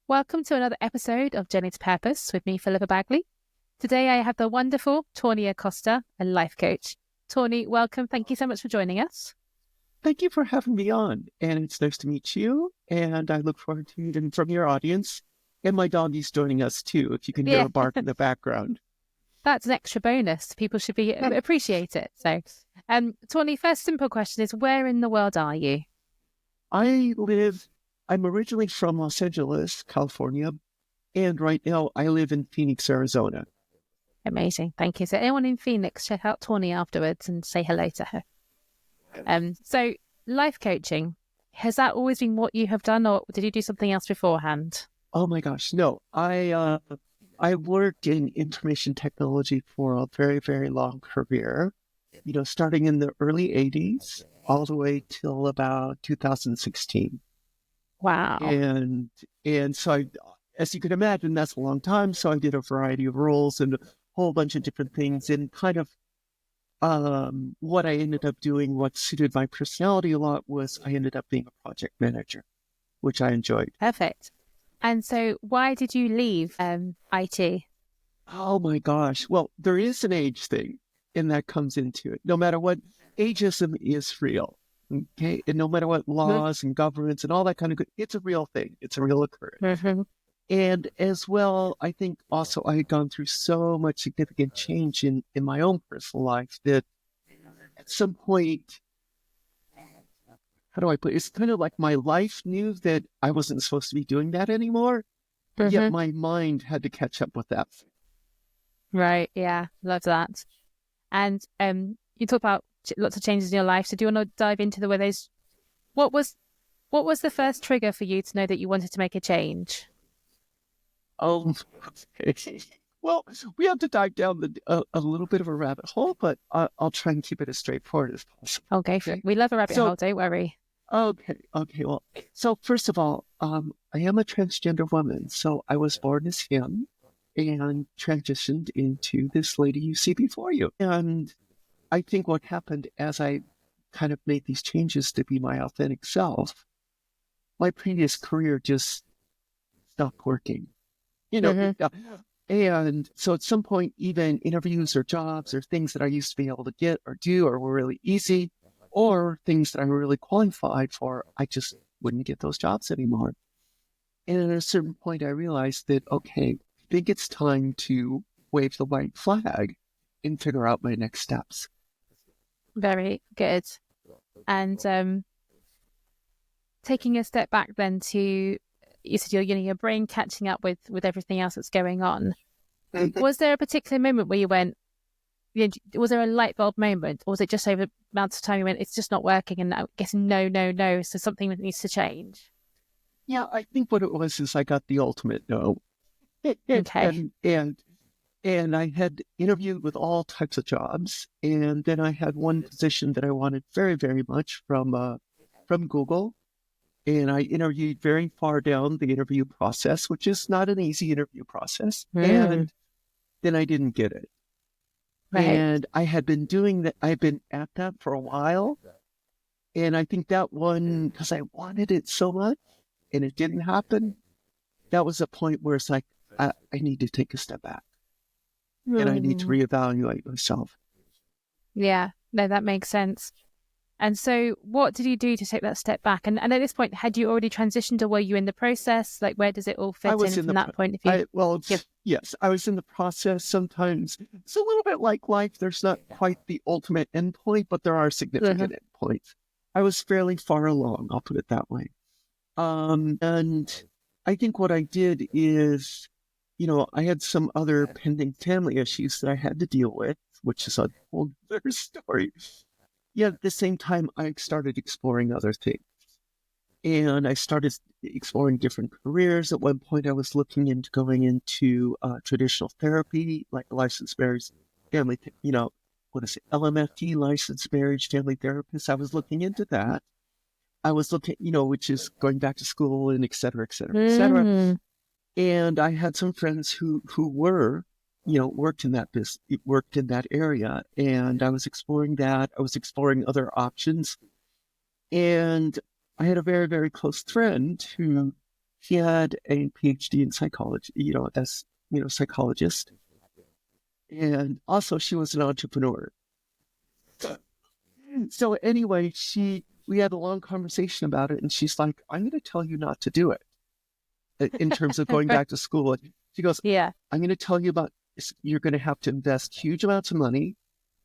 Welcome to another episode of Journey to Purpose with me, Philippa Bagley. Today I have the wonderful Tawni Acosta, a life coach. Tawny, welcome. Thank you so much for joining us. Thank you for having me on. And it's nice to meet you. And I look forward to hearing from your audience. And my doggy's joining us too, if you can hear a bark in the background. That's an extra bonus. People should appreciate it. So, Tawny, first simple question is, where in the world are you? I'm originally from Los Angeles, California. And right now I live in Phoenix, Arizona. Amazing. Thank you. So anyone in Phoenix, check out Tawny afterwards and say hello to her. So life coaching, has that always been what you have done, or did you do something else beforehand? Oh my gosh, no. I worked in information technology for a very, very long career, starting in the early 80s all the way till about 2016. Wow. And so as you can imagine, that's a long time. So I did a variety of roles and a whole bunch of different things, and kind of what I ended up doing, what suited my personality a lot, was I ended up being a project manager, which I enjoyed. Perfect. And so why did you leave IT? Oh my gosh. Well, there is an age thing, and that comes into it. No matter what, ageism is real. Okay. And no matter what laws and governments and all that kind of good, it's a real thing. It's a real occurrence. Mm-hmm. And as well, I think also I had gone through so much significant change in my own personal life that at some point, how do I put it? It's kind of like my life knew that I wasn't supposed to be doing that anymore, yet my mind had to catch up with that. Right. Yeah. Love that. And you talk about lots of changes in your life. So do you want to dive into the way those? What was the first trigger for you to know that you wanted to make a change? Oh, okay. Well, we have to dive down a little bit of a rabbit hole, but I'll try and keep it as straightforward as possible. Okay. We love a rabbit hole. Don't worry. Okay. Well, so first of all, I am a transgender woman. So I was born as him and transitioned into this lady you see before you. And I think what happened as I kind of made these changes to be my authentic self, my previous career just stopped working. And so at some point, even interviews or jobs or things that I used to be able to get or do or were really easy, or things that I were really qualified for, I just wouldn't get those jobs anymore. And at a certain point, I realized that, okay, I think it's time to wave the white flag and figure out my next steps. Very good. And taking a step back then to, you said your brain catching up with everything else that's going on. Was there a particular moment where you went, was there a light bulb moment, or was it just over the amount of time you went, it's just not working, and I guess no, so something needs to change? Yeah, I think what it was is I got the ultimate no. Okay. And I had interviewed with all types of jobs, and then I had one position that I wanted very, very much from Google. And I interviewed very far down the interview process, which is not an easy interview process. And then I didn't get it. Right. And I had been doing that. I've been at that for a while. And I think that one, because I wanted it so much and it didn't happen, that was a point where it's like, I need to take a step back and I need to reevaluate myself. Yeah, no, that makes sense. And so what did you do to take that step back? And at this point, had you already transitioned, or were you in the process? Like, where does it all fit in from that point of view? Yes, I was in the process. Sometimes it's a little bit like life. There's not quite the ultimate endpoint, but there are significant endpoints. I was fairly far along, I'll put it that way. And I think what I did is, I had some other pending family issues that I had to deal with, which is a whole other story. Yeah, at the same time, I started exploring other things. And I started exploring different careers. At one point, I was looking into going into traditional therapy, like licensed marriage, family, LMFT, licensed marriage family therapist. I was looking into that. I was looking, which is going back to school and et cetera, et cetera, et cetera. And I had some friends who were, worked in that area, and I was exploring that. I was exploring other options, and I had a very, very close friend who She had a PhD in psychology, as psychologist, and also she was an entrepreneur. So anyway, we had a long conversation about it, and she's like, "I'm going to tell you not to do it in terms of going back to school." She goes, Yeah. "I'm going to tell you about. You're going to have to invest huge amounts of money.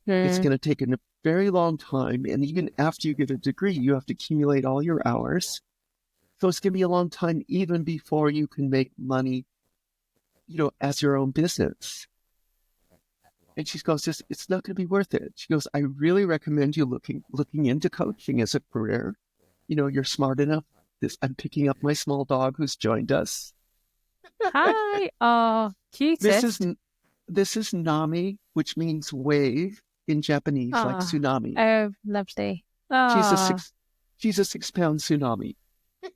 It's going to take a very long time, and even after you get a degree, you have to accumulate all your hours. So it's going to be a long time even before you can make money, as your own business." And she goes, "It's not going to be worth it." She goes, "I really recommend you looking into coaching as a career. You're smart enough." I'm picking up my small dog who's joined us. Hi. Oh, cutest. This is Nami, which means wave in Japanese, like tsunami. Oh, lovely. She's a 6-pound tsunami.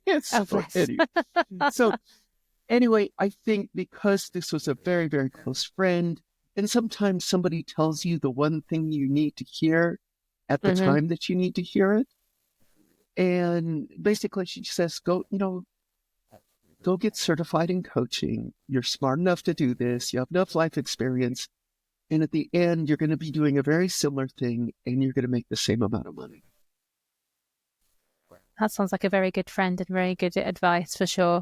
Bless. So anyway, I think because this was a very, very close friend, and sometimes somebody tells you the one thing you need to hear at the time that you need to hear it. And basically she says, go get certified in coaching. You're smart enough to do this. You have enough life experience. And at the end, you're going to be doing a very similar thing, and you're going to make the same amount of money. That sounds like a very good friend and very good advice for sure.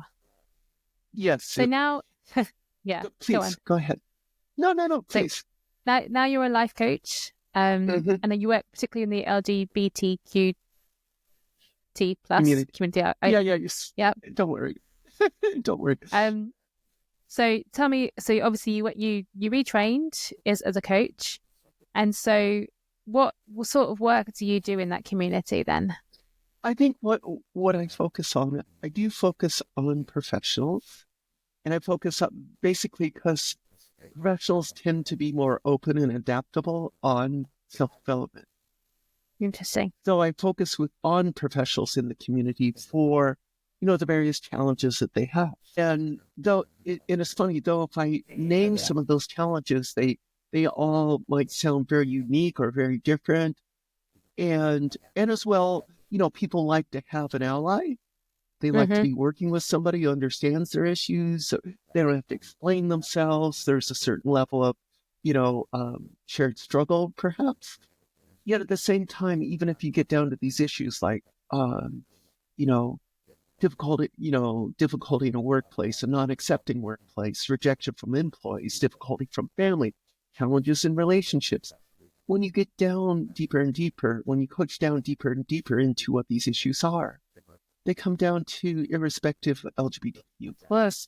Yes. So now, yeah, please go ahead. No, please. So now you're a life coach, and then you work particularly in the LGBTQ plus community. Yeah. Don't worry. Don't worry. So tell me. So obviously you retrained as a coach, and so what sort of work do you do in that community then? I think what I focus on, I do focus on professionals, and I focus on basically because professionals tend to be more open and adaptable on self-development. Interesting. So I focus on professionals in the community for, the various challenges that they have. And it's funny, though, if I name some of those challenges, they all might sound very unique or very different. And as well, people like to have an ally. They like to be working with somebody who understands their issues. They don't have to explain themselves. There's a certain level of, shared struggle, perhaps. Yet at the same time, even if you get down to these issues like, difficulty in a workplace, a non-accepting workplace, rejection from employees, difficulty from family, challenges in relationships. When you get down deeper and deeper, when you coach down deeper and deeper into what these issues are, they come down to, irrespective of LGBTQ plus,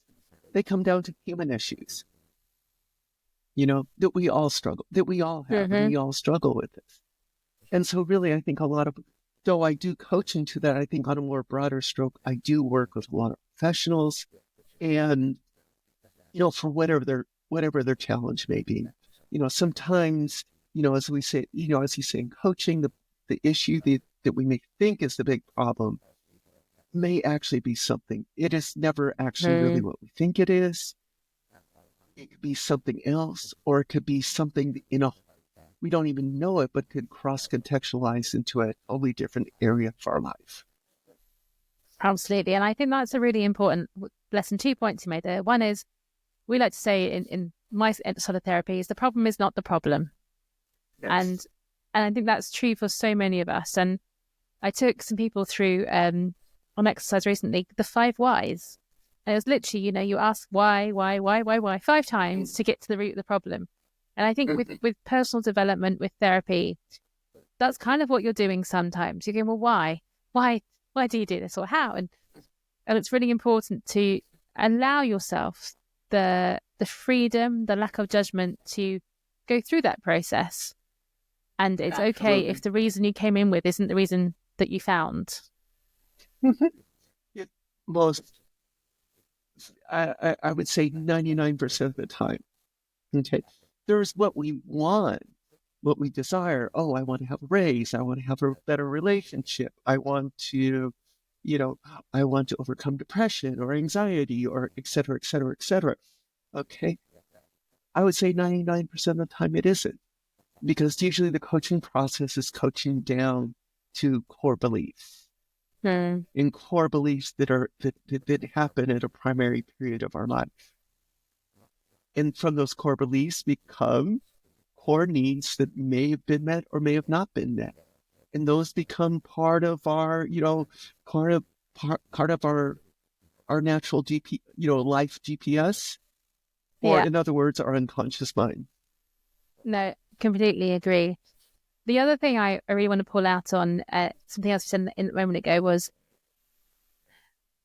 they come down to human issues, that we all struggle, that we all have, and we all struggle with this. And so really, I think though I do coaching to that, I think on a more broader stroke, I do work with a lot of professionals and, for whatever their challenge may be. Sometimes, as we say, as you say in coaching, the issue that we may think is the big problem may actually be something. It is never actually really what we think it is. It could be something else, or it could be something, we don't even know it, but could cross-contextualize into a totally different area of our life. Absolutely. And I think that's a really important lesson. 2 points you made there. One is, we like to say in my sort of therapy, is the problem is not the problem. Yes. And I think that's true for so many of us. And I took some people through on exercise recently, the 5 whys. And it was literally, you ask why 5 times to get to the root of the problem. And I think with personal development, with therapy, that's kind of what you're doing sometimes. You're going, well, why? Why do you do this, or how? And it's really important to allow yourself the freedom, the lack of judgment to go through that process. And it's okay if the reason you came in with isn't the reason that you found. I would say 99% of the time. Okay. There's what we want, what we desire. Oh, I want to have a raise. I want to have a better relationship. I want to, I want to overcome depression or anxiety or et cetera, et cetera, et cetera. Okay. I would say 99% of the time it isn't, because usually the coaching process is coaching down to core beliefs. in core beliefs that happen at a primary period of our life. And from those core beliefs become core needs that may have been met or may have not been met. And those become part of our, part of our natural life GPS, or Yeah. in other words, our unconscious mind. No, completely agree. The other thing I really want to pull out on, something else you said a moment ago, was,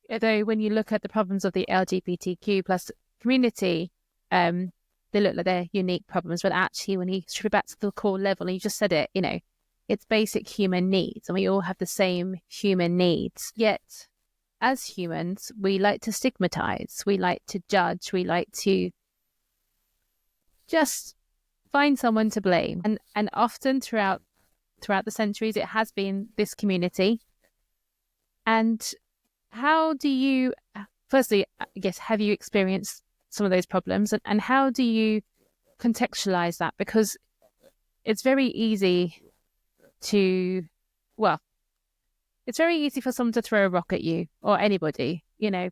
although when you look at the problems of the LGBTQ plus community, they look like they're unique problems, but actually when you strip it back to the core level, and you just said it, it's basic human needs, and we all have the same human needs. Yet, as humans, we like to stigmatize, we like to judge, we like to just find someone to blame. And often throughout the centuries, it has been this community. And how do you, firstly, I guess, have you experienced some of those problems? And how do you contextualize that? Because it's very easy it's very easy for someone to throw a rock at you or anybody,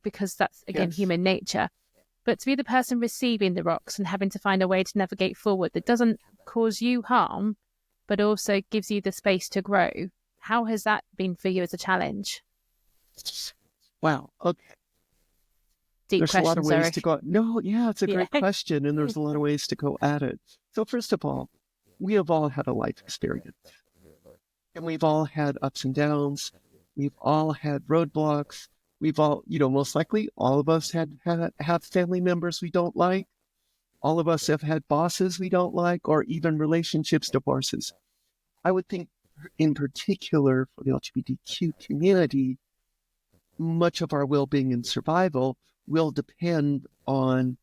because that's, again, human nature. But to be the person receiving the rocks and having to find a way to navigate forward that doesn't cause you harm, but also gives you the space to grow, how has that been for you as a challenge? Wow. Okay. Deep there's question, a lot of ways sorry. to go. No, yeah, it's a great question, and there's a lot of ways to go at it. So first of all, we have all had a life experience, and we've all had ups and downs. We've all had roadblocks. We've all, most likely, all of us have family members we don't like. All of us have had bosses we don't like, or even relationships, divorces. I would think, in particular, for the LGBTQ community, much of our well-being and survival will depend on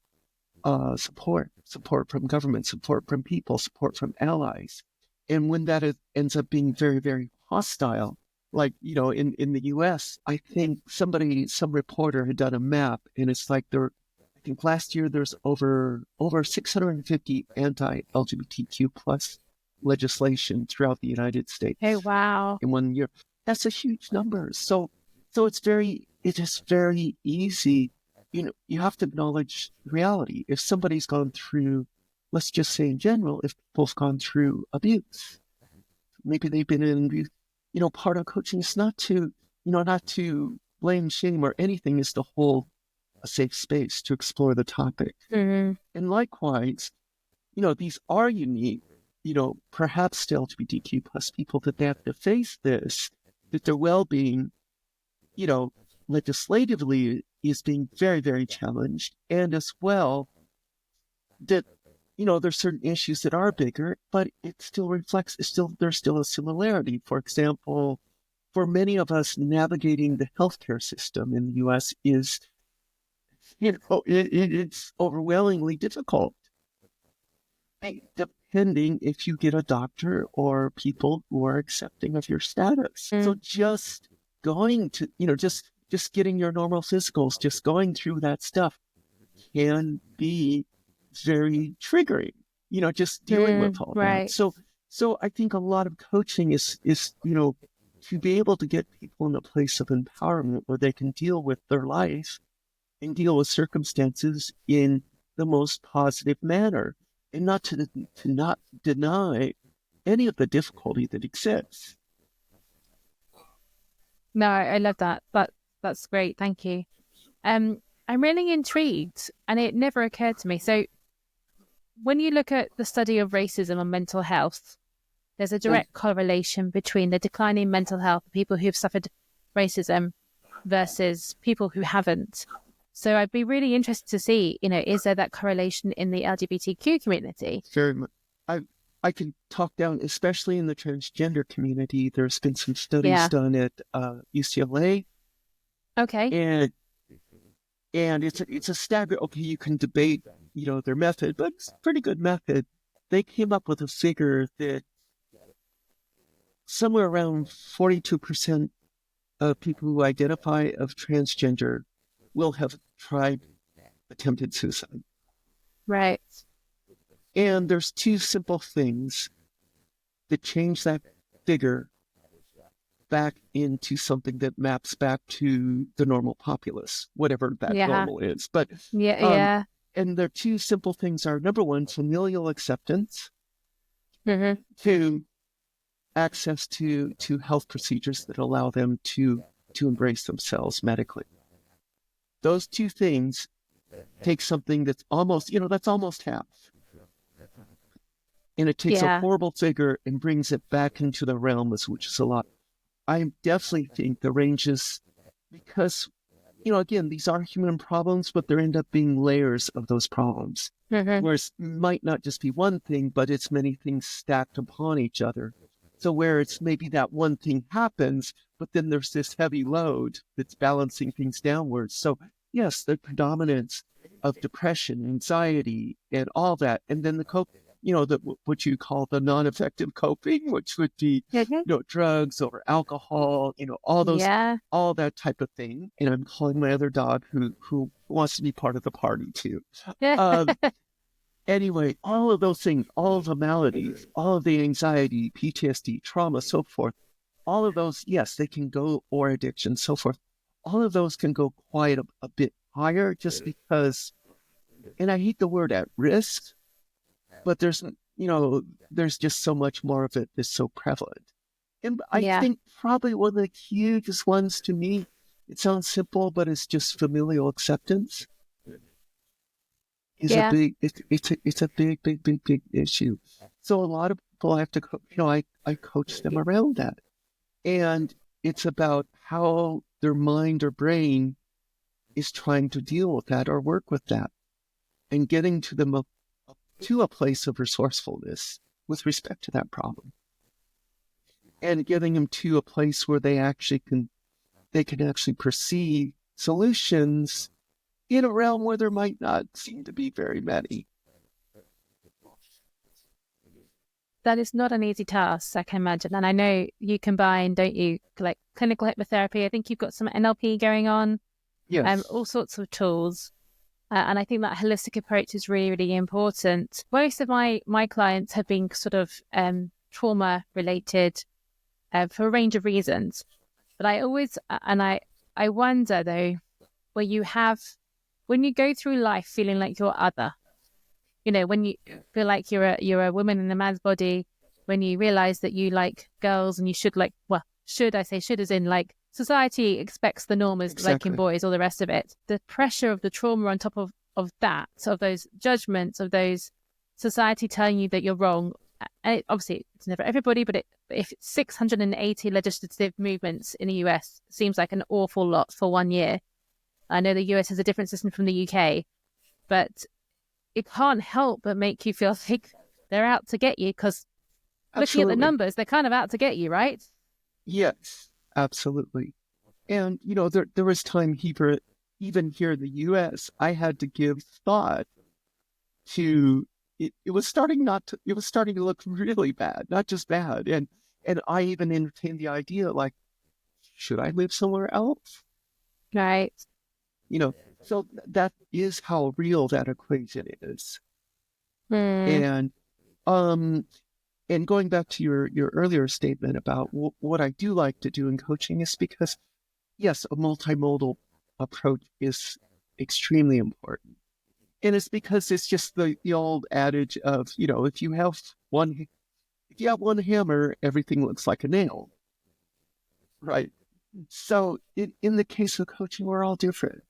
support from government, support from people, support from allies. And when that ends up being very, very hostile, like, in the US, I think some reporter had done a map, and it's like I think last year there's over 650 anti-LGBTQ plus legislation throughout the United States. Oh, wow. In 1 year. That's a huge number. So it's just very easy. You have to acknowledge reality. If somebody's gone through, let's just say in general, if people's gone through abuse, maybe they've been in abuse, part of coaching is not to blame, shame, or anything, is to hold a safe space to explore the topic. Mm-hmm. And likewise, these are unique, perhaps to LGBTQ plus people, that they have to face this, that their well-being, legislatively is being very, very challenged. And as well, that, there's certain issues that are bigger, but it still reflects, there's still a similarity. For example, for many of us, navigating the healthcare system in the US is, it's overwhelmingly difficult, depending if you get a doctor or people who are accepting of your status. So just going to, just getting your normal physicals, just going through that stuff can be very triggering, just dealing with all that. So I think a lot of coaching is, to be able to get people in a place of empowerment where they can deal with their life and deal with circumstances in the most positive manner, and not to not deny any of the difficulty that exists. No, I love that. That's great. Thank you. I'm really intrigued, and it never occurred to me. So when you look at the study of racism and mental health, there's a direct correlation between the decline in mental health of people who've suffered racism versus people who haven't. So I'd be really interested to see, is there that correlation in the LGBTQ community? Very much. I can talk down, especially in the transgender community. There's been some studies done at UCLA. Okay. And it's a stagger. Okay, you can debate, their method, but it's a pretty good method. They came up with a figure that somewhere around 42% of people who identify of transgender will have attempted suicide. Right. And there's two simple things that change that figure back into something that maps back to the normal populace, whatever that Yeah. normal is. But Yeah. Yeah. and their two simple things are, number one, familial acceptance, Mm-hmm. two, access to health procedures that allow them to embrace themselves medically. Those two things take something that's almost, that's almost half. And it takes a Yeah. horrible figure and brings it back into the realm, which is a lot. I definitely think the ranges, because, again, these are human problems, but there end up being layers of those problems. Mm-hmm. Whereas it might not just be one thing, but it's many things stacked upon each other. So where it's maybe that one thing happens, but then there's this heavy load that's balancing things downwards. So yes, the predominance of depression, anxiety, and all that, and then what you call the non-effective coping, which would be, Mm-hmm. drugs or alcohol, all those, Yeah. all that type of thing. And I'm calling my other dog who wants to be part of the party too. Yeah. Anyway, all of those things, all of the maladies, all of the anxiety, PTSD, trauma, so forth, all of those, yes, they can go, or addiction, so forth. All of those can go quite a bit higher just because, and I hate the word at risk, but there's just so much more of it that's so prevalent. And I Yeah. think probably one of the hugest ones to me, it sounds simple, but it's just familial acceptance is a Yeah. big, it's a big issue. So a lot of people have to, I coach them around that. And it's about how their mind or brain is trying to deal with that or work with that, and getting to them to a place of resourcefulness with respect to that problem, and getting them to a place where they can actually perceive solutions in a realm where there might not seem to be very many. That is not an easy task, I can imagine. And I know you combine, don't you, like clinical hypnotherapy. I think you've got some NLP going on, Yes. all sorts of tools. And I think that holistic approach is really, really important. Most of my clients have been sort of trauma related for a range of reasons. But I always, and I wonder though, when you go through life feeling like you're other, when you feel like you're a woman in a man's body, when you realize that you like girls and you should should I say should as in like society expects the norm is liking boys, all the rest of it. The pressure of the trauma on top of that, of those judgments, of those society telling you that you're wrong. And obviously it's never everybody, but if 680 legislative movements in the US seems like an awful lot for 1 year. I know the US has a different system from the UK, but it can't help but make you feel like they're out to get you, because looking at the numbers, they're kind of out to get you, right? Yes, absolutely. And, there was time even here in the US, I had to give thought to it. It was starting to look really bad, not just bad. And I even entertained the idea, like, should I live somewhere else? Right. So that is how real that equation is. Mm. And going back to your earlier statement about what I do like to do in coaching is because, yes, a multimodal approach is extremely important. And it's because it's just the old adage of, if you have one hammer, everything looks like a nail. Right. So in the case of coaching, we're all different.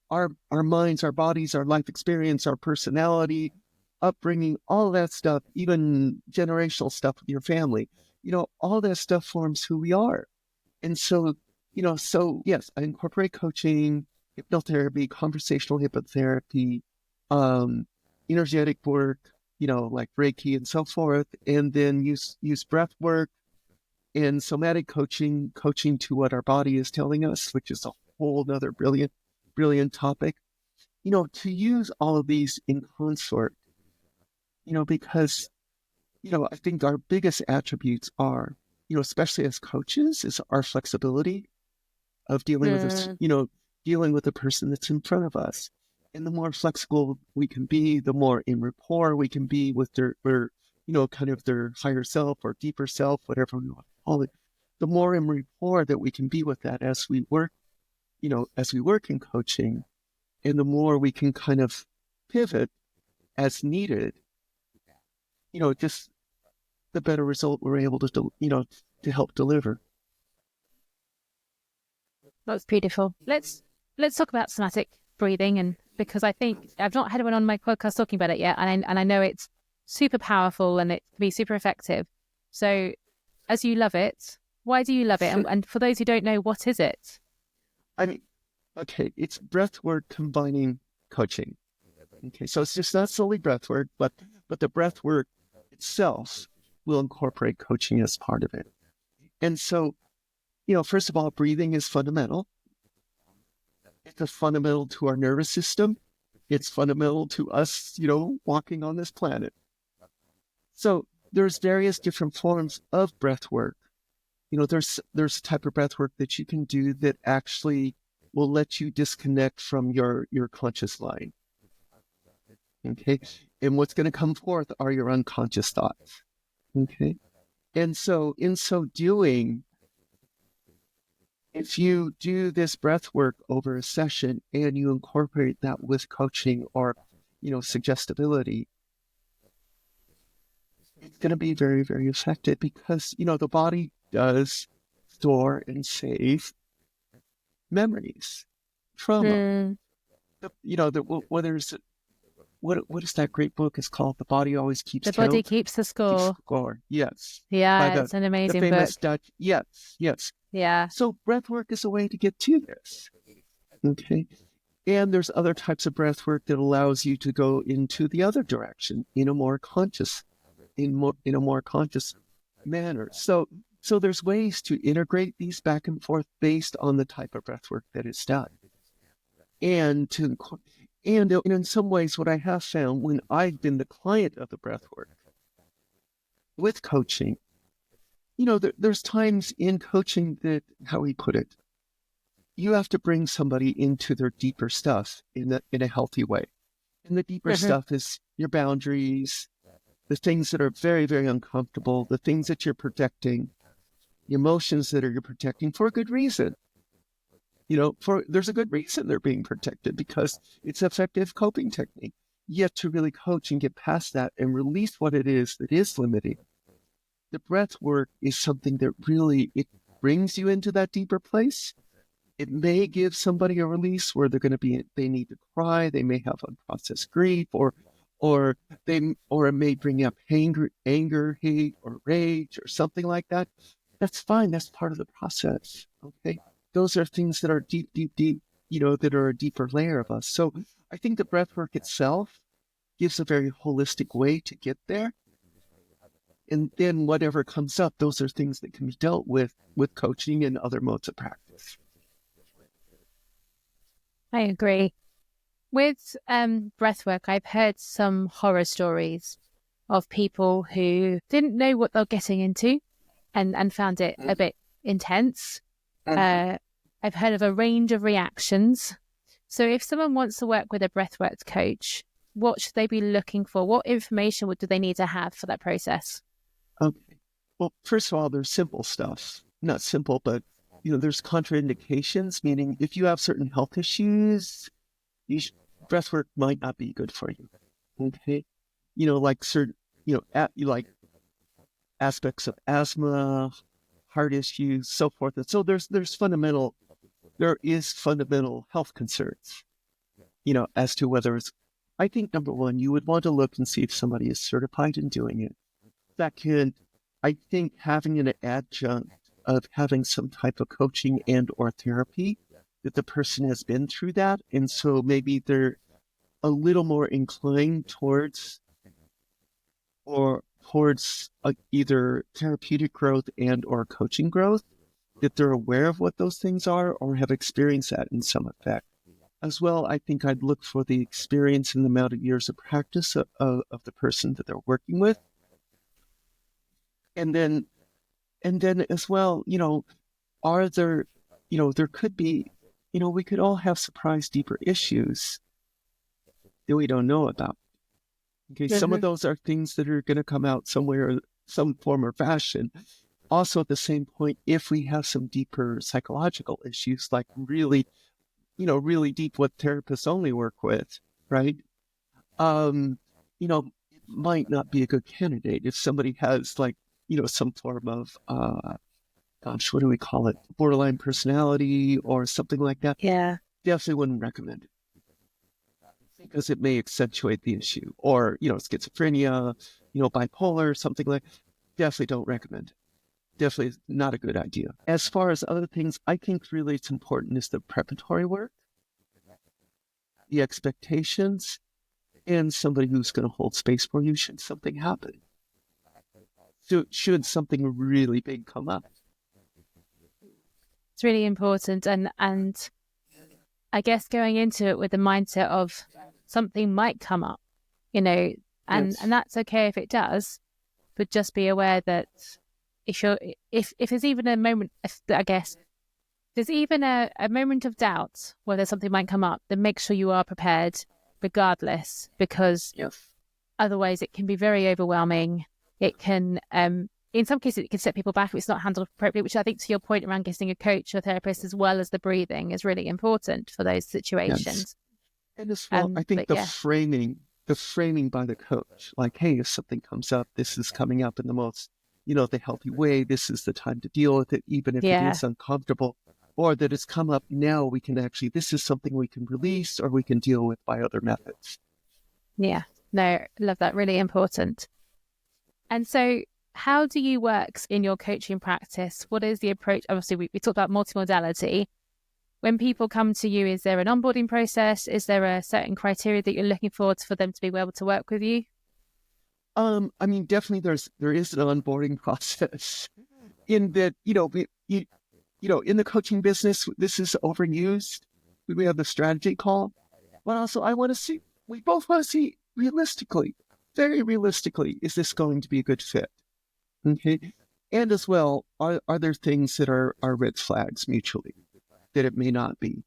Our minds, our bodies, our life experience, our personality, upbringing, all that stuff, even generational stuff with your family, all that stuff forms who we are. And so, yes, I incorporate coaching, hypnotherapy, conversational hypnotherapy, energetic work, like Reiki and so forth, and then use breath work and somatic coaching to what our body is telling us, which is a whole nother brilliant topic, to use all of these in consort, because, I think our biggest attributes are, especially as coaches, is our flexibility of dealing with this, dealing with the person that's in front of us. And the more flexible we can be, the more in rapport we can be with their kind of their higher self or deeper self, whatever we want to call it, the more in rapport that we can be with that as we work, as we work in coaching, and the more we can kind of pivot as needed, just the better result we're able to, to help deliver. That's beautiful. Let's talk about somatic breathing, and because I think I've not had anyone on my podcast talking about it yet, and I know it's super powerful and it can be super effective. So, as you love it, why do you love it? And for those who don't know, what is it? I mean, okay, it's breathwork combining coaching. Okay, so it's just not solely breathwork, but the breathwork itself will incorporate coaching as part of it. And so, first of all, breathing is fundamental. It's fundamental to our nervous system. It's fundamental to us, walking on this planet. So there's various different forms of breath work. There's a type of breath work that you can do that actually will let you disconnect from your conscious mind. Okay. And what's going to come forth are your unconscious thoughts. Okay. And so in so doing, if you do this breath work over a session and you incorporate that with coaching or, suggestibility, it's going to be very, very effective because, the body does store and save memories, trauma. What is that great book? It's called The Body Always Keeps The Count. Body Keeps the Score. Yes. Yeah, it's an amazing famous book. Dutch. Yes. Yeah. So breath work is a way to get to this. Okay. And there's other types of breath work that allows you to go into the other direction in a more conscious manner. So there's ways to integrate these back and forth based on the type of breath work that is done. And in some ways, what I have found when I've been the client of the breath work with coaching, there's times in coaching that, how we put it, you have to bring somebody into their deeper stuff in a healthy way. And the deeper stuff is your boundaries, the things that are very, very uncomfortable, the things that you're protecting, the emotions that you're protecting for a good reason. There's a good reason they're being protected because it's an effective coping technique. You have to really coach and get past that and release what it is that is limiting. The breath work is something that really, it brings you into that deeper place. It may give somebody a release where they need to cry, they may have unprocessed grief, or it may bring up anger, hate, or rage, or something like that. That's fine. That's part of the process. Okay. Those are things that are deep, that are a deeper layer of us. So I think the breath work itself gives a very holistic way to get there. And then whatever comes up, those are things that can be dealt with coaching and other modes of practice. I agree. With breathwork, I've heard some horror stories of people who didn't know what they're getting into and found it a bit intense. I've heard of a range of reactions. So if someone wants to work with a breathwork coach, what should they be looking for? What information do they need to have for that process? Okay. Well, first of all, there's simple stuff. Not simple, but, there's contraindications, meaning if you have certain health issues, breathwork might not be good for you. Okay. Like certain, like aspects of asthma, heart issues, so forth. And so there is fundamental health concerns, as to whether it's, I think number one, you would want to look and see if somebody is certified in doing it. Second, I think having an adjunct of having some type of coaching and or therapy that the person has been through that. And so maybe they're a little more inclined towards either therapeutic growth and or coaching growth, that they're aware of what those things are or have experienced that in some effect. As well, I think I'd look for the experience and the amount of years of practice of the person that they're working with. And then as well, are there, there could be, we could all have surprise deeper issues that we don't know about. Okay, some of those are things that are going to come out somewhere, some form or fashion. also at the same point, if we have some deeper psychological issues, like really, really deep, what therapists only work with, right? It might not be a good candidate if somebody has like, some form of, gosh, what do we call it? Borderline personality or something like that. Yeah. Definitely wouldn't recommend it because it may accentuate the issue, or, schizophrenia, bipolar, something like that. Definitely don't recommend it. Definitely not a good idea. As far as other things, I think really it's important is the preparatory work, the expectations, and somebody who's going to hold space for you should something happen. So should something really big come up. It's really important, and I guess going into it with the mindset of something might come up, and Yes. and that's okay if it does, but just be aware that if there's even a moment, I guess there's even a moment of doubt whether something might come up, then make sure you are prepared regardless, because Yes. otherwise it can be very overwhelming. It can, in some cases, it can set people back if it's not handled appropriately, which I think, to your point around getting a coach or therapist as well as the breathing, is really important for those situations. Yes. And as well, I think the framing by the coach, like, hey, if something comes up, this is coming up in the most, the healthy way. This is the time to deal with it, even if it is uncomfortable, or that it's come up now. We can actually, this is something we can release or we can deal with by other methods. Yeah, no, love that. Really important. And so, how do you work in your coaching practice? What is the approach? Obviously, we talked about multimodality. When people come to you, is there an onboarding process? Is there a certain criteria that you're looking for them to be able to work with you? I mean, definitely there is an onboarding process in that, in the coaching business, this is overused. We have the strategy call, but also we both want to see realistically, very realistically, is this going to be a good fit? Okay. And as well, are there things that are red flags mutually that it may not be?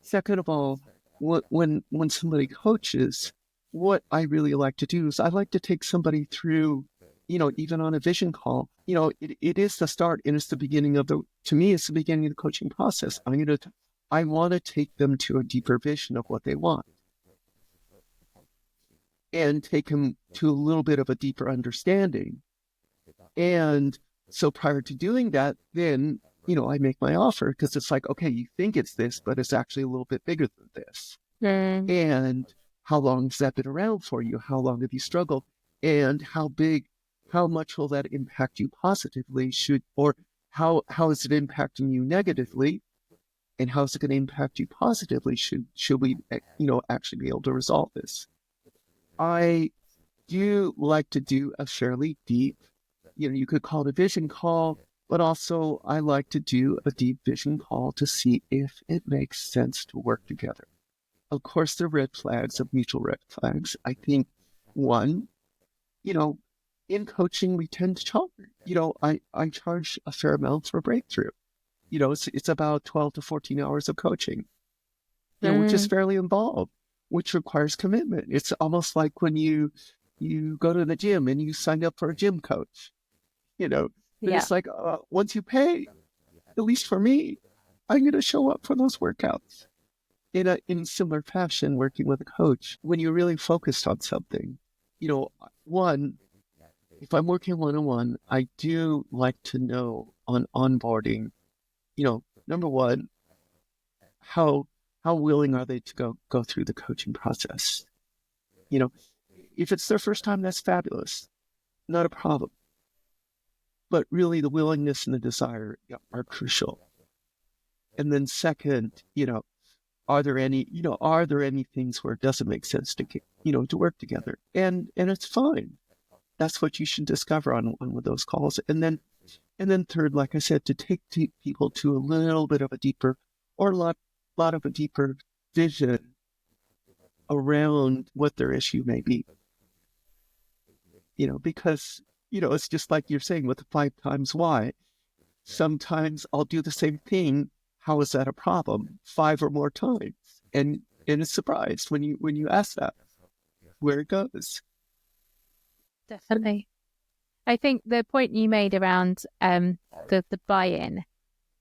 Second of all, when somebody coaches, what I really like to do is I like to take somebody through, even on a vision call, it is the start and it's the beginning to me, it's the beginning of the coaching process. I want to take them to a deeper vision of what they want and take them to a little bit of a deeper understanding. And so prior to doing that, then, I make my offer because it's like, okay, you think it's this, but it's actually a little bit bigger than this. And how long has that been around for you? How long have you struggled? And how much will that impact you positively? How is it impacting you negatively? And how is it going to impact you positively? Should we, actually be able to resolve this? I do like to do a fairly deep, you could call it a vision call, but also I like to do a deep vision call to see if it makes sense to work together. Of course, the red flags of mutual red flags. I think one, in coaching, we tend to charge, I charge a fair amount for a breakthrough. It's about 12 to 14 hours of coaching, which is fairly involved, which requires commitment. It's almost like when you go to the gym and you sign up for a gym coach, it's like, once you pay, at least for me, I'm going to show up for those workouts. In similar fashion, working with a coach, when you're really focused on something, one, if I'm working one-on-one, I do like to know on onboarding, number one, how willing are they to go through the coaching process? If it's their first time, that's fabulous. Not a problem. But really the willingness and the desire are crucial. And then second, are there any things where it doesn't make sense to work together? And it's fine. That's what you should discover on one of those calls. And then third, like I said, to take people to a little bit of a deeper or a lot of a deeper vision around what their issue may be. Because, it's just like you're saying with the 5 times why. Sometimes I'll do the same thing. How is that a problem? 5 or more times. And it's surprised when you ask that, where it goes. Definitely. I think the point you made around the buy-in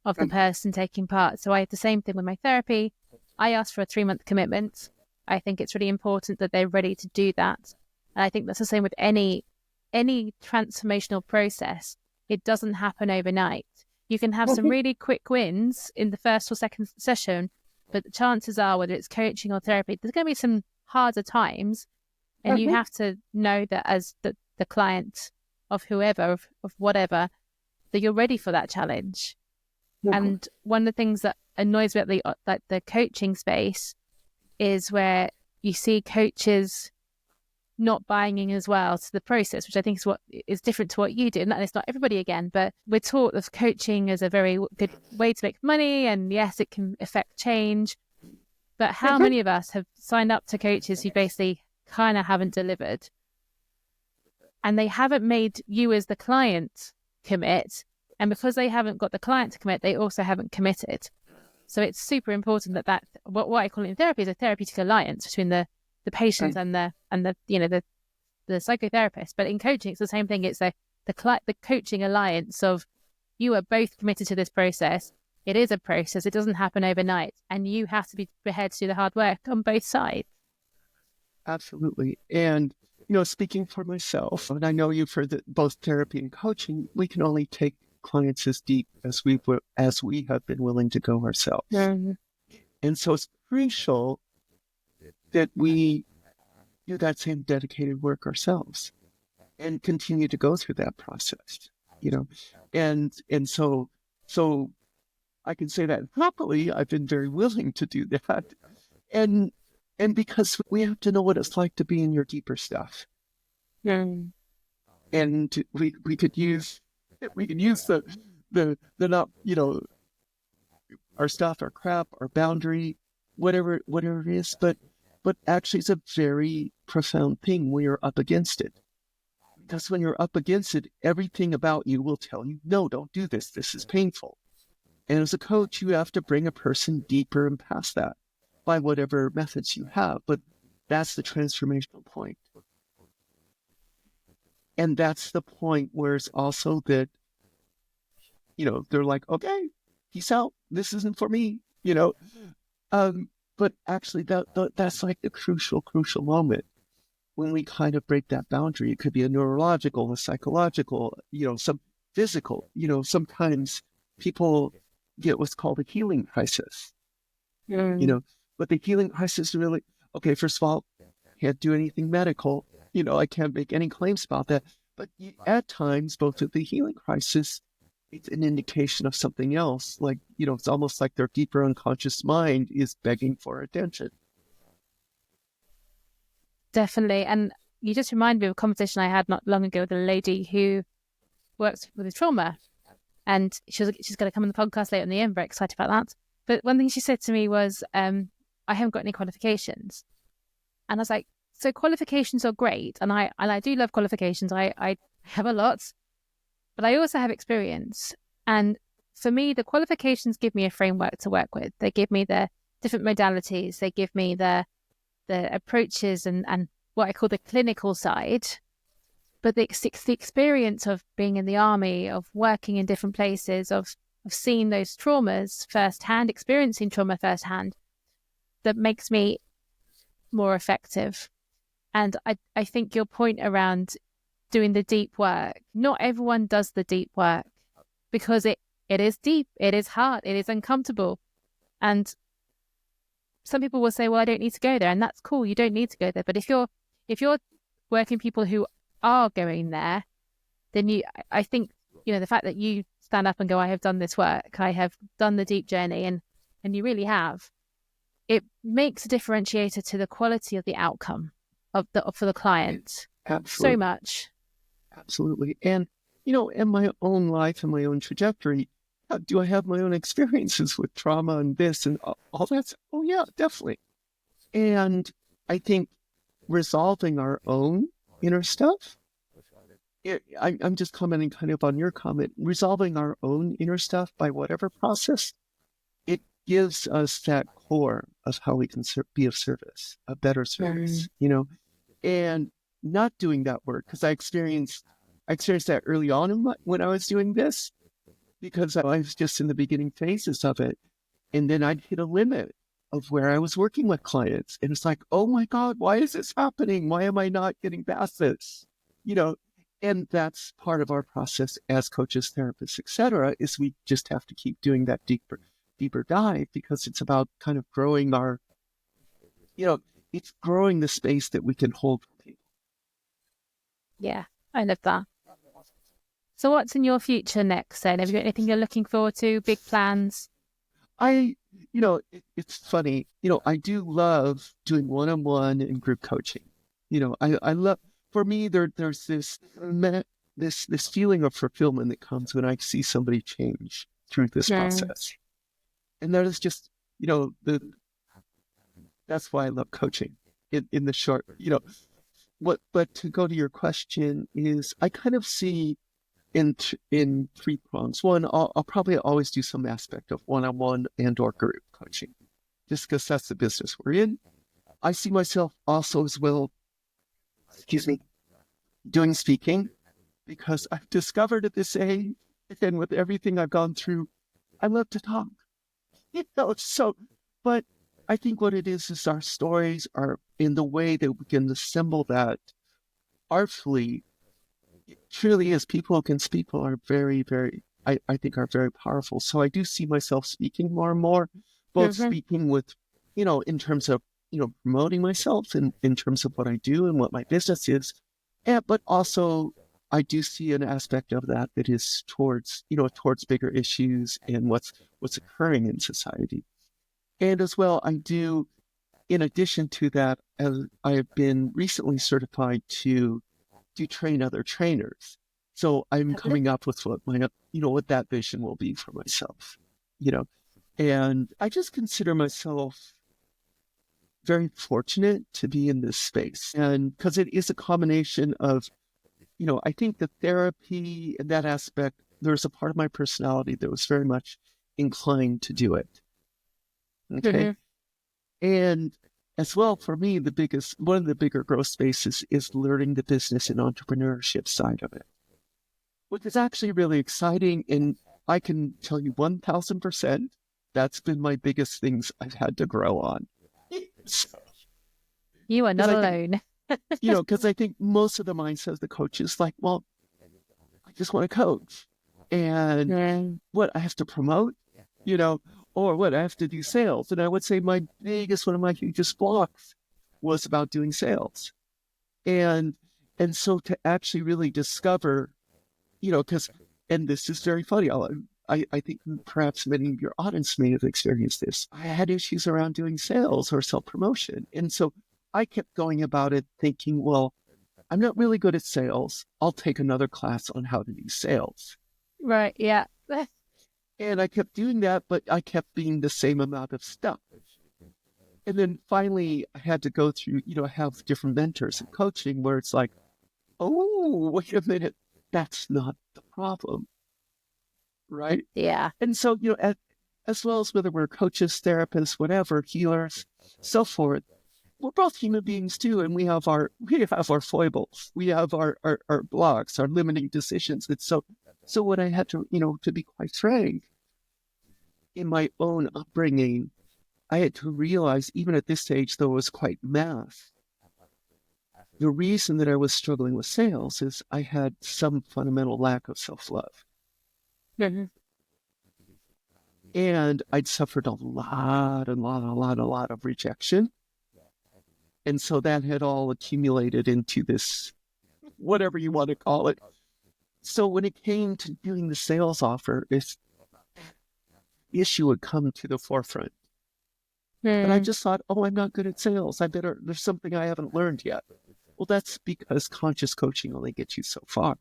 of the person taking part. So I had the same thing with my therapy. I asked for a 3-month commitment. I think it's really important that they're ready to do that. And I think that's the same with any transformational process. It doesn't happen overnight. You can have some really quick wins in the first or second session, but the chances are, whether it's coaching or therapy, there's going to be some harder times. And you have to know that as the client of whoever, of whatever, that you're ready for that challenge. And one of the things that annoys me about the coaching space is where you see coaches not buying in as well to the process, which I think is what is different to what you do. And it's not everybody again, but we're taught of coaching as a very good way to make money. And yes, it can affect change. But how many of us have signed up to coaches who basically kind of haven't delivered? And they haven't made you as the client commit. And because they haven't got the client to commit, they also haven't committed. So it's super important that what I call it in therapy is a therapeutic alliance between the patient and the psychotherapist. But in coaching, it's the same thing. It's the coaching alliance of you are both committed to this process. It is a process. It doesn't happen overnight. And you have to be prepared to do the hard work on both sides. Absolutely. And, speaking for myself, and I know you for both therapy and coaching, we can only take clients as deep as we have been willing to go ourselves. Mm-hmm. And so it's crucial that we do that same dedicated work ourselves and continue to go through that process, and so I can say that happily, I've been very willing to do that. And because we have to know what it's like to be in your deeper stuff. Mm. And we could use the not, our stuff, our crap, our boundary, whatever it is, but actually it's a very profound thing when you're up against it. Because when you're up against it, everything about you will tell you, no, don't do this. This is painful. And as a coach, you have to bring a person deeper and past that by whatever methods you have. But that's the transformational point. And that's the point where it's also that, they're like, okay, peace out. This isn't for me, But actually, that's like the crucial moment when we kind of break that boundary. It could be a neurological, a psychological, some physical. Sometimes people get what's called a healing crisis. But the healing crisis really, okay, first of all, can't do anything medical. I can't make any claims about that. But at times, both of the healing crisis, it's an indication of something else. Like, it's almost like their deeper unconscious mind is begging for attention. Definitely. And you just remind me of a conversation I had not long ago with a lady who works with trauma. And she's going to come on the podcast later in the end. Very excited about that. But one thing she said to me was, I haven't got any qualifications. And I was like, so qualifications are great. And I do love qualifications. I have a lot. But I also have experience. And for me, the qualifications give me a framework to work with. They give me the different modalities. They give me the approaches and what I call the clinical side. But the experience of being in the army, of working in different places, of seeing those traumas firsthand, experiencing trauma firsthand, that makes me more effective. And I think your point around doing the deep work, not everyone does the deep work because it is deep, it is hard, it is uncomfortable. And some people will say, well, I don't need to go there. And that's cool. You don't need to go there. But if you're working people who are going there, then I think, the fact that you stand up and go, I have done this work, I have done the deep journey, and you really have, it makes a differentiator to the quality of the outcome for the client. Absolutely. So much. Absolutely. And, in my own life and my own trajectory, do I have my own experiences with trauma and this and all that? Oh, yeah, definitely. And I think resolving our own inner stuff, I'm just commenting kind of on your comment, resolving our own inner stuff by whatever process, it gives us that core of how we can be of service, a better service, and not doing that work, because I experienced I experienced that early on when I was doing this, because I was just in the beginning phases of it. And then I'd hit a limit of where I was working with clients. And it's like, oh my God, why is this happening? Why am I not getting past this? And that's part of our process as coaches, therapists, etc., is we just have to keep doing that deeper dive, because it's about kind of growing it's growing the space that we can hold for people. Yeah, I love that. So what's in your future next then? Have you got anything you're looking forward to? Big plans? It's funny, I do love doing one-on-one and group coaching. I love, for me, there's this feeling of fulfillment that comes when I see somebody change through this process. And that is just, that's why I love coaching in the short, but to go to your question is, I kind of see in three prongs. One, I'll probably always do some aspect of one-on-one and or group coaching, just because that's the business we're in. I see myself also as well, doing speaking, because I've discovered at this age, and with everything I've gone through, I love to talk. But I think what it is our stories are in the way that we can assemble that artfully. Truly is, people who can speak are very, very, I think are very powerful. So I do see myself speaking more and more, both speaking with, in terms of, promoting myself in terms of what I do and what my business is. But also I do see an aspect of that is towards bigger issues and what's occurring in society. And as well, I do, in addition to that, as I have been recently certified to train other trainers. So I'm coming up with what that vision will be for myself, and I just consider myself very fortunate to be in this space. And because it is a combination of, I think the therapy and that aspect, there's a part of my personality that was very much inclined to do it. Okay. And as well, for me, one of the bigger growth spaces is learning the business and entrepreneurship side of it, which is actually really exciting. And I can tell you 1000%, that's been my biggest things I've had to grow on. You are not alone. Because I think most of the mindset of the coach is like, well, I just want to coach. And what I have to promote, or what I have to do sales. And I would say one of my hugest blocks was about doing sales. And so to actually really discover, and this is very funny. I think perhaps many of your audience may have experienced this. I had issues around doing sales or self-promotion. And so I kept going about it thinking, well, I'm not really good at sales. I'll take another class on how to do sales. Right. Yeah. And I kept doing that, but I kept being the same amount of stuff. And then finally I had to go through, have different mentors and coaching where it's like, oh, wait a minute, that's not the problem. Right? Yeah. And so, as well as whether we're coaches, therapists, whatever, healers, so forth, we're both human beings too. And we have our foibles. We have our blocks, our limiting decisions. And so what I had to, to be quite frank, in my own upbringing, I had to realize, even at this stage, though it was quite math, the reason that I was struggling with sales is I had some fundamental lack of self-love. And I'd suffered a lot of rejection. And so that had all accumulated into this, whatever you want to call it. So when it came to doing the sales offer, this issue would come to the forefront. And I just thought, I'm not good at sales. There's something I haven't learned yet. Well, that's because conscious coaching only gets you so far.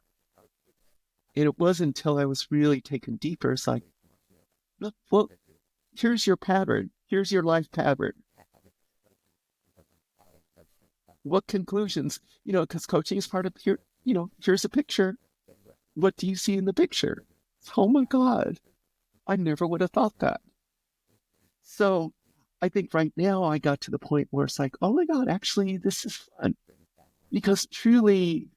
And it wasn't until I was really taken deeper, it's like, look, well, here's your pattern. Here's your life pattern. What conclusions, because coaching is part of here, here's a picture. What do you see in the picture? Oh my God, I never would have thought that. So I think right now I got to the point where it's like, oh my God, actually, this is fun. Because truly,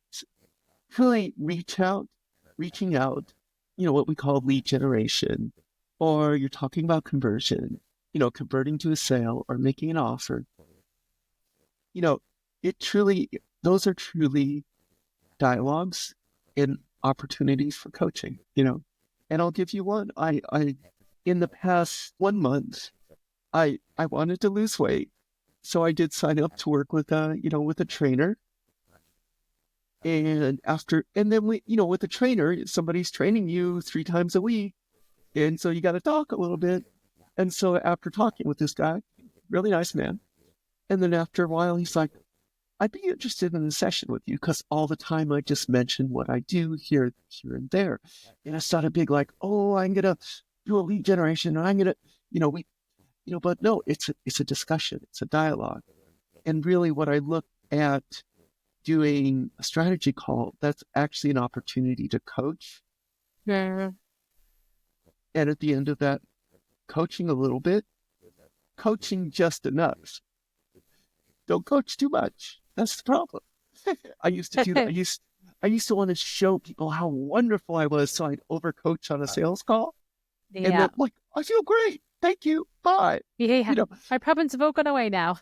really reaching out, what we call lead generation, or you're talking about conversion, converting to a sale or making an offer, you know, it truly, those are truly dialogues and opportunities for coaching. And I'll give you one. In the past 1 month, I wanted to lose weight. So I did sign up to work with a trainer. And then with a trainer, somebody's training you 3 times a week. And so you got to talk a little bit. And so after talking with this guy, really nice man. And then after a while, he's like, I'd be interested in a session with you because all the time I just mention what I do here and there. And I started big like, oh, I'm going to do a lead generation. And I'm going to, but no, it's a discussion. It's a dialogue. And really what I look at doing a strategy call, that's actually an opportunity to coach. Yeah. And at the end of that, coaching a little bit, coaching just enough. Don't coach too much. That's the problem. I used to do that. I used to want to show people how wonderful I was, so I'd overcoach on a sales call. Yeah. And then, like, I feel great. Thank you. Bye. Yeah. My problems have all gone away now.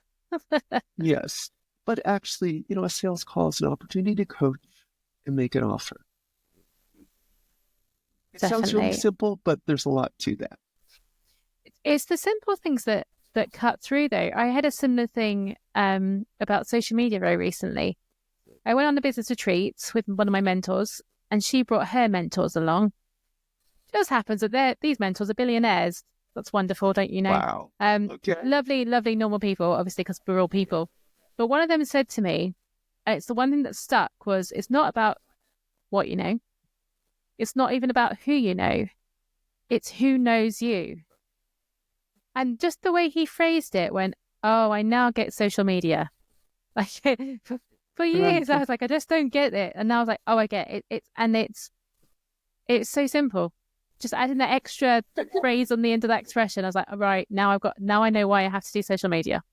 Yes. But actually, a sales call is an opportunity to coach and make an offer. It sounds really simple, but there's a lot to that. It's the simple things that cut through, though. I had a similar thing about social media very recently. I went on a business retreat with one of my mentors, and she brought her mentors along. It just happens that these mentors are billionaires. That's wonderful, don't you know? Wow. Okay. Lovely, lovely, normal people, obviously, because we're all people. But one of them said to me, it's the one thing that stuck, was it's not about what you know. It's not even about who you know. It's who knows you. And just the way he phrased it went, oh, I now get social media. Like for years, I was like, I just don't get it. And now I was like, oh, I get it. It's so simple. Just adding that extra phrase on the end of that expression. I was like, all right, now I know why I have to do social media.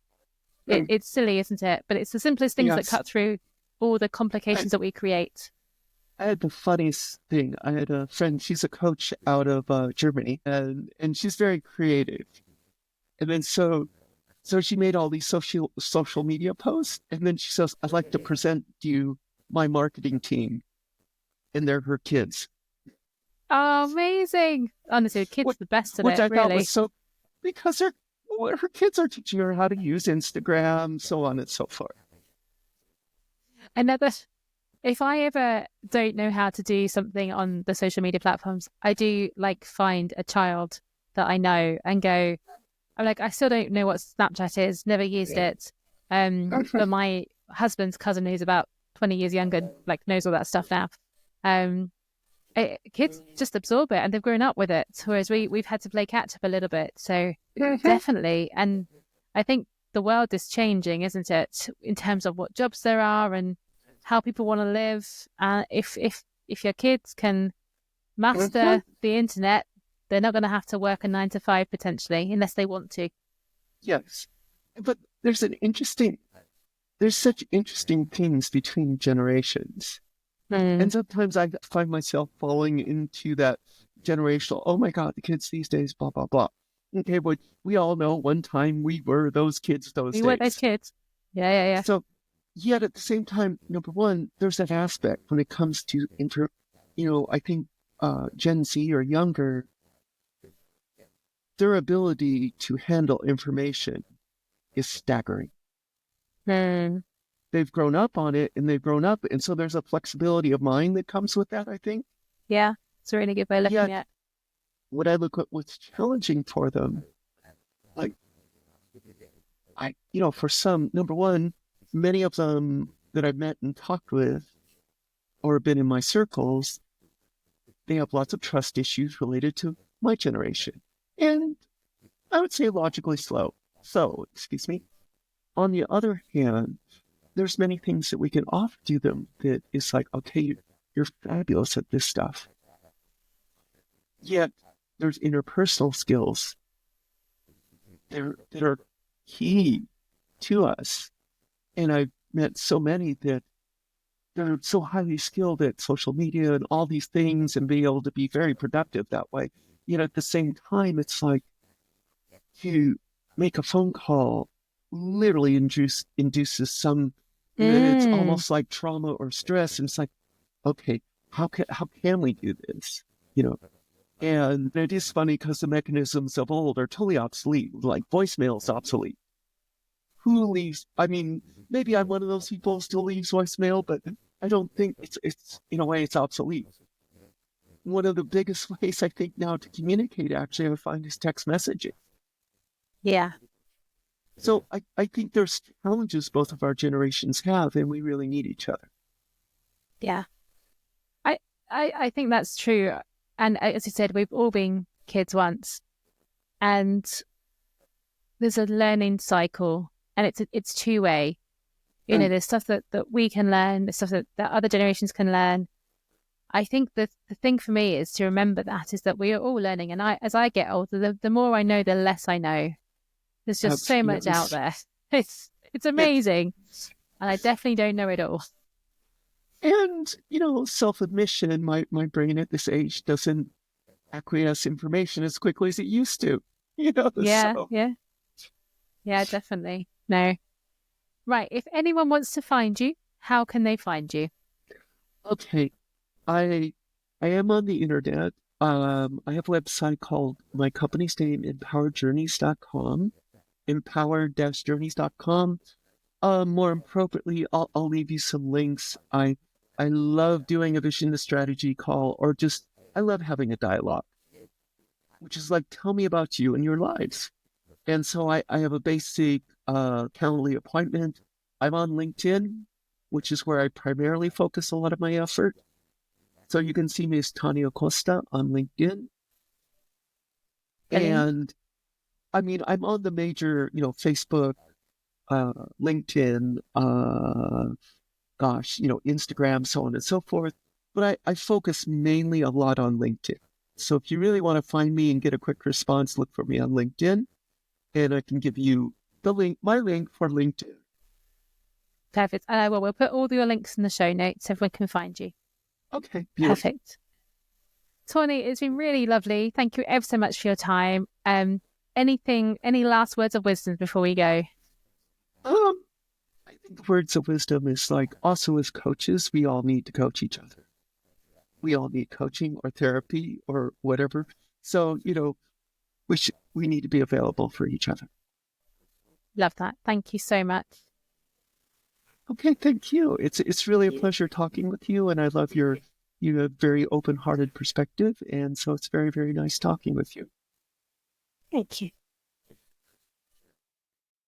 It's silly, isn't it? But it's the simplest things that cut through all the complications that we create. I had the funniest thing. I had a friend, she's a coach out of Germany, and she's very creative. And then so she made all these social media posts, and then she says, I'd like to present you my marketing team. And they're her kids. Oh, amazing. Honestly, kids are the best at it, which I really. thought was so, because her kids are teaching her how to use Instagram, so on and so forth. If I ever don't know how to do something on the social media platforms, I do find a child that I know and go, I'm like, I still don't know what Snapchat is, never used it. But my husband's cousin, who's about 20 years younger, knows all that stuff now. Kids just absorb it and they've grown up with it, whereas we've had to play catch up a little bit. So definitely. And I think the world is changing, isn't it, in terms of what jobs there are and how people want to live. If your kids can master the internet, they're not going to have to work a 9 to 5 potentially, unless they want to. Yes, but there's such interesting things between generations. And sometimes I find myself falling into that generational, oh my God, the kids these days, blah, blah, blah. Okay, but we all know one time we were those kids those days. We were those kids. Yeah. So, yet at the same time, number one, there's that aspect when it comes to I think Gen Z or younger, their ability to handle information is staggering. They've grown up on it, and so there's a flexibility of mind that comes with that, I think. Yeah, it's a really good way of looking at. What I look at what's challenging for them, for some, number one, many of them that I've met and talked with or been in my circles, they have lots of trust issues related to my generation. And I would say logically slow. So, excuse me. On the other hand, there's many things that we can offer to them that is like, okay, you're fabulous at this stuff. Yet there's interpersonal skills that are key to us. And I've met so many that they're so highly skilled at social media and all these things and being able to be very productive that way. Yet at the same time, it's like to make a phone call literally induces some, it's Mm. almost like trauma or stress. And it's like, okay, how can we do this? You know, and it is funny because the mechanisms of old are totally obsolete. Like voicemail is obsolete. Who leaves? I mean, maybe I'm one of those people who still leaves voicemail, but I don't think it's in a way it's obsolete. One of the biggest ways I think now to communicate, actually, I find is text messaging. Yeah. So I think there's challenges both of our generations have, and we really need each other. Yeah. I think that's true. And as you said, we've all been kids once, and there's a learning cycle, and it's two-way. There's stuff that we can learn, there's stuff that other generations can learn. I think the thing for me is to remember that is that we are all learning. And as I get older, the more I know, the less I know. There's just so much out Yes. there. It's And, amazing. And I definitely don't know it all. and self-admission, my brain at this age doesn't acquiesce information as quickly as it used to. Yeah, So yeah. Yeah, definitely. No. Right. If anyone wants to find you, how can they find you? okay. I am on the internet. I have a website called my company's name, empoweredjourneys.com, empowered-journeys.com. More appropriately, I'll leave you some links. I love doing a vision to strategy call, or just I love having a dialogue, which is like, tell me about you and your lives. And so I have a basic Calendly appointment. I'm on LinkedIn, which is where I primarily focus a lot of my effort. So you can see me as Tawni Acosta on LinkedIn. Brilliant. And I mean, I'm on the major, Facebook, LinkedIn, Instagram, so on and so forth. But I focus mainly a lot on LinkedIn. So if you really want to find me and get a quick response, look for me on LinkedIn, and I can give you my link for LinkedIn. Perfect. Well, we'll put all your links in the show notes so everyone can find you. Okay, beautiful. Perfect. Tawny, it's been really lovely. Thank you ever so much for your time. Any last words of wisdom before we go? I think words of wisdom is like, also as coaches, we all need to coach each other. We all need coaching or therapy or whatever. So, we need to be available for each other. Love that. Thank you so much. Okay, thank you. It's really a pleasure talking with you, and I love you have very open-hearted perspective, and so it's very, very nice talking with you. Thank you.